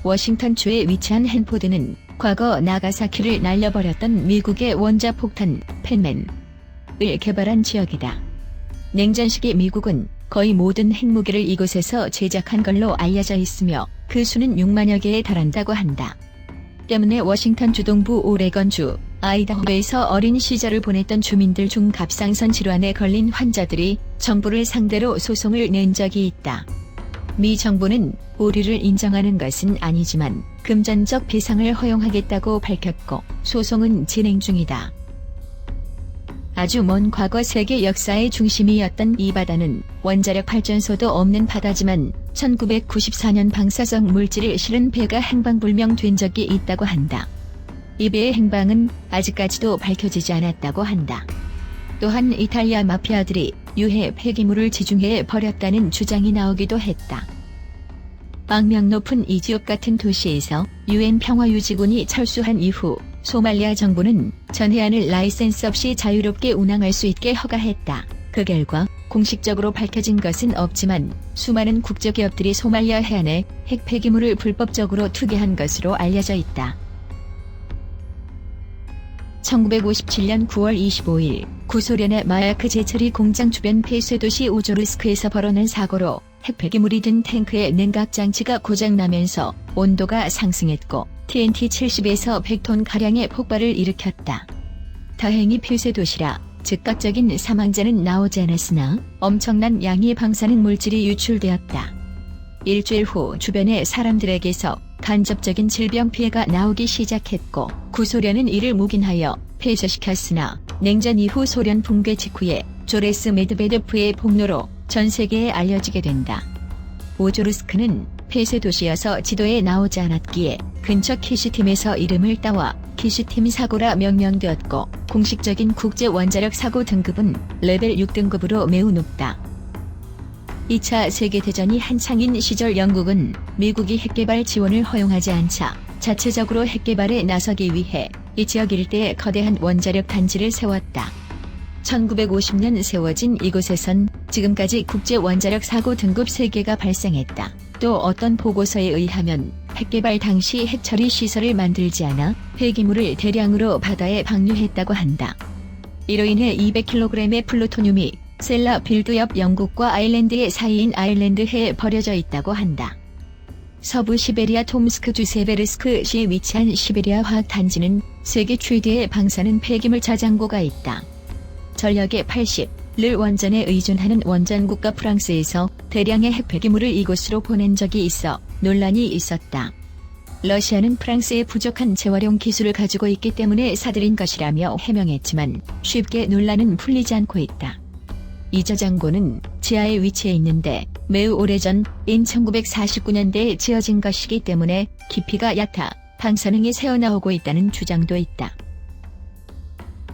워싱턴주에 위치한 헨포드는 과거 나가사키를 날려버렸던 미국의 원자폭탄 펜맨을 개발한 지역이다. 냉전 시기 미국은 거의 모든 핵무기를 이곳에서 제작한 걸로 알려져 있으며 그 수는 6만여 개에 달한다고 한다. 때문에 워싱턴주 동부 오레건주, 아이다호에서 어린 시절을 보냈던 주민들 중 갑상선 질환에 걸린 환자들이 정부를 상대로 소송을 낸 적이 있다. 미 정부는 오류를 인정하는 것은 아니지만 금전적 배상을 허용하겠다고 밝혔고 소송은 진행 중이다. 아주 먼 과거 세계 역사의 중심이었던 이 바다는 원자력 발전소도 없는 바다지만 1994년 방사성 물질을 실은 배가 행방불명된 적이 있다고 한다. 이 배의 행방은 아직까지도 밝혀지지 않았다고 한다. 또한 이탈리아 마피아들이 유해 폐기물을 지중해에 버렸다는 주장이 나오기도 했다. 악명 높은 이 지역 같은 도시에서 UN 평화유지군이 철수한 이후 소말리아 정부는 전 해안을 라이센스 없이 자유롭게 운항할 수 있게 허가했다. 그 결과 공식적으로 밝혀진 것은 없지만 수많은 국제기업들이 소말리아 해안에 핵 폐기물을 불법적으로 투기한 것으로 알려져 있다. 1957년 9월 25일 구소련의 마야크 제철이 공장 주변 폐쇄도시 오조르스크에서 벌어난 사고로 핵폐기물이 든 탱크의 냉각장치가 고장나면서 온도가 상승했고 TNT 70에서 100톤가량의 폭발을 일으켰다. 다행히 폐쇄도시라 즉각적인 사망자는 나오지 않았으나 엄청난 양의 방사능 물질이 유출되었다. 일주일 후 주변의 사람들에게서 간접적인 질병 피해가 나오기 시작했고 구소련은 이를 묵인하여 폐쇄시켰으나 냉전 이후 소련 붕괴 직후에 조레스 메드베데프의 폭로로 전 세계에 알려지게 된다. 오조르스크는 폐쇄 도시여서 지도에 나오지 않았기에 근처 키시팀에서 이름을 따와 키시팀 사고라 명명되었고 공식적인 국제 원자력 사고 등급은 레벨 6등급으로 매우 높다. 2차 세계대전이 한창인 시절 영국은 미국이 핵개발 지원을 허용하지 않자 자체적으로 핵개발에 나서기 위해 이 지역 일대에 거대한 원자력 단지를 세웠다. 1950년 세워진 이곳에선 지금까지 국제 원자력 사고 등급 3개가 발생했다. 또 어떤 보고서에 의하면 핵개발 당시 핵처리 시설을 만들지 않아 폐기물을 대량으로 바다에 방류했다고 한다. 이로 인해 200kg의 플루토늄이 셀라 빌드 옆 영국과 아일랜드의 사이인 아일랜드해에 버려져 있다고 한다. 서부 시베리아 톰스크주 세베르스크시에 위치한 시베리아 화학단지는 세계 최대의 방사능 폐기물 저장고가 있다. 전력의 80를 원전에 의존하는 원전국가 프랑스에서 대량의 핵폐기물을 이곳으로 보낸 적이 있어 논란이 있었다. 러시아는 프랑스의 부족한 재활용 기술을 가지고 있기 때문에 사들인 것이라며 해명했지만 쉽게 논란은 풀리지 않고 있다. 이 저장고는 지하에 위치해 있는데 매우 오래전인 1949년대에 지어진 것이기 때문에 깊이가 얕아 방사능이 새어나오고 있다는 주장도 있다.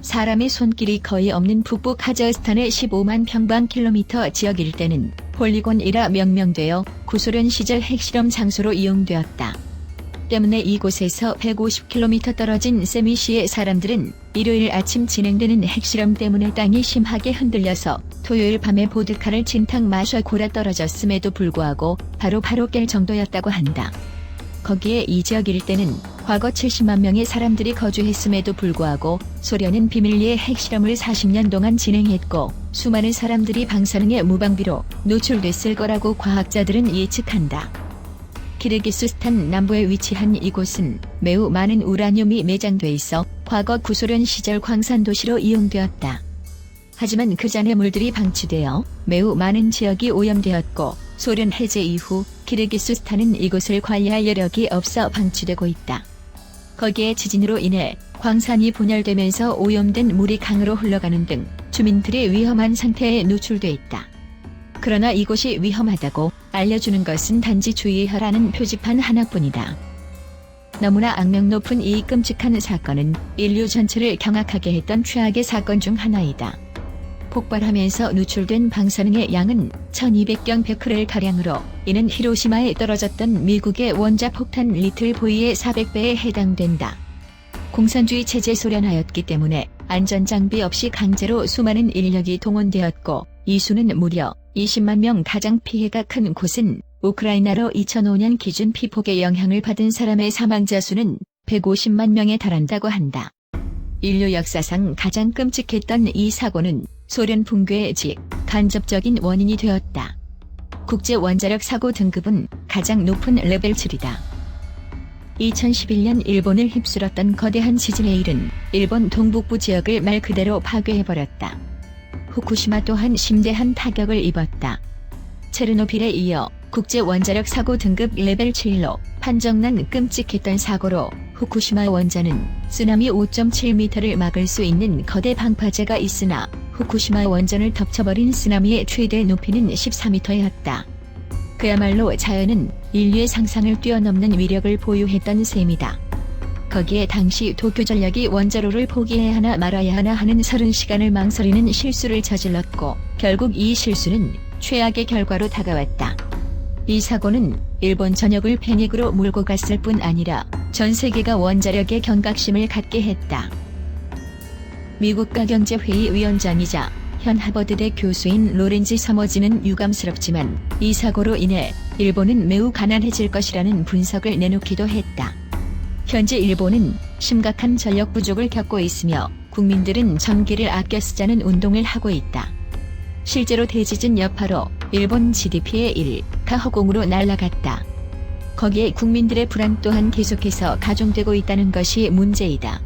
사람의 손길이 거의 없는 북부 카자흐스탄의 15만 평방킬로미터 지역 일대는 폴리곤이라 명명되어 구소련 시절 핵실험 장소로 이용되었다. 때문에 이곳에서 150km 떨어진 세미시의 사람들은 일요일 아침 진행되는 핵실험 때문에 땅이 심하게 흔들려서 토요일 밤에 보드카를 진탕 마셔 골아 떨어졌음에도 불구하고 바로 깰 정도였다고 한다. 거기에 이 지역 일대는 과거 70만 명의 사람들이 거주했음에도 불구하고 소련은 비밀리에 핵실험을 40년 동안 진행했고 수많은 사람들이 방사능의 무방비로 노출됐을 거라고 과학자들은 예측한다. 키르기스스탄 남부에 위치한 이곳은 매우 많은 우라늄이 매장돼 있어 과거 구소련 시절 광산 도시로 이용되었다. 하지만 그 전에 물들이 방치되어 매우 많은 지역이 오염되었고 소련 해제 이후 키르기스스탄은 이곳을 관리할 여력이 없어 방치되고 있다. 거기에 지진으로 인해 광산이 분열되면서 오염된 물이 강으로 흘러가는 등 주민들이 위험한 상태에 노출돼 있다. 그러나 이곳이 위험하다고 알려주는 것은 단지 주의하라는 표지판 하나뿐이다. 너무나 악명 높은 이 끔찍한 사건은 인류 전체를 경악하게 했던 최악의 사건 중 하나이다. 폭발하면서 누출된 방사능의 양은 1200경 베크렐가량으로 이는 히로시마에 떨어졌던 미국의 원자폭탄 리틀 보이의 400배에 해당된다. 공산주의 체제 소련하였기 때문에 안전장비 없이 강제로 수많은 인력이 동원되었고 이 수는 무려 20만 명 가장 피해가 큰 곳은 우크라이나로 2005년 기준 피폭의 영향을 받은 사람의 사망자 수는 150만 명에 달한다고 한다. 인류 역사상 가장 끔찍했던 이 사고는 소련 붕괴의 간접적인 원인이 되었다. 국제 원자력 사고 등급은 가장 높은 레벨 7이다. 2011년 일본을 휩쓸었던 거대한 지진의 일은 일본 동북부 지역을 말 그대로 파괴해버렸다. 후쿠시마 또한 심대한 타격을 입었다. 체르노빌에 이어 국제 원자력 사고 등급 레벨 7로 판정난 끔찍했던 사고로 후쿠시마 원전은 쓰나미 5.7m를 막을 수 있는 거대 방파제가 있으나 후쿠시마 원전을 덮쳐버린 쓰나미의 최대 높이는 14m였다. 그야말로 자연은 인류의 상상을 뛰어넘는 위력을 보유했던 셈이다. 거기에 당시 도쿄전력이 원자로를 포기해야 하나 말아야 하나 하는 30시간을 망설이는 실수를 저질렀고 결국 이 실수는 최악의 결과로 다가왔다. 이 사고는 일본 전역을 패닉으로 몰고 갔을 뿐 아니라 전 세계가 원자력에 경각심을 갖게 했다. 미국 가경제회의 위원장이자 현 하버드대 교수인 로렌지 서머지는 유감스럽지만 이 사고로 인해 일본은 매우 가난해질 것이라는 분석을 내놓기도 했다. 현재 일본은 심각한 전력 부족을 겪고 있으며 국민들은 전기를 아껴 쓰자는 운동을 하고 있다. 실제로 대지진 여파로 일본 GDP의 1가 허공으로 날아갔다. 거기에 국민들의 불안 또한 계속해서 가중되고 있다는 것이 문제이다.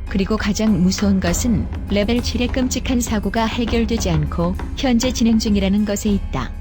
그리고 가장 무서운 것은 레벨 7의 끔찍한 사고가 해결되지 않고 현재 진행 중이라는 것에 있다.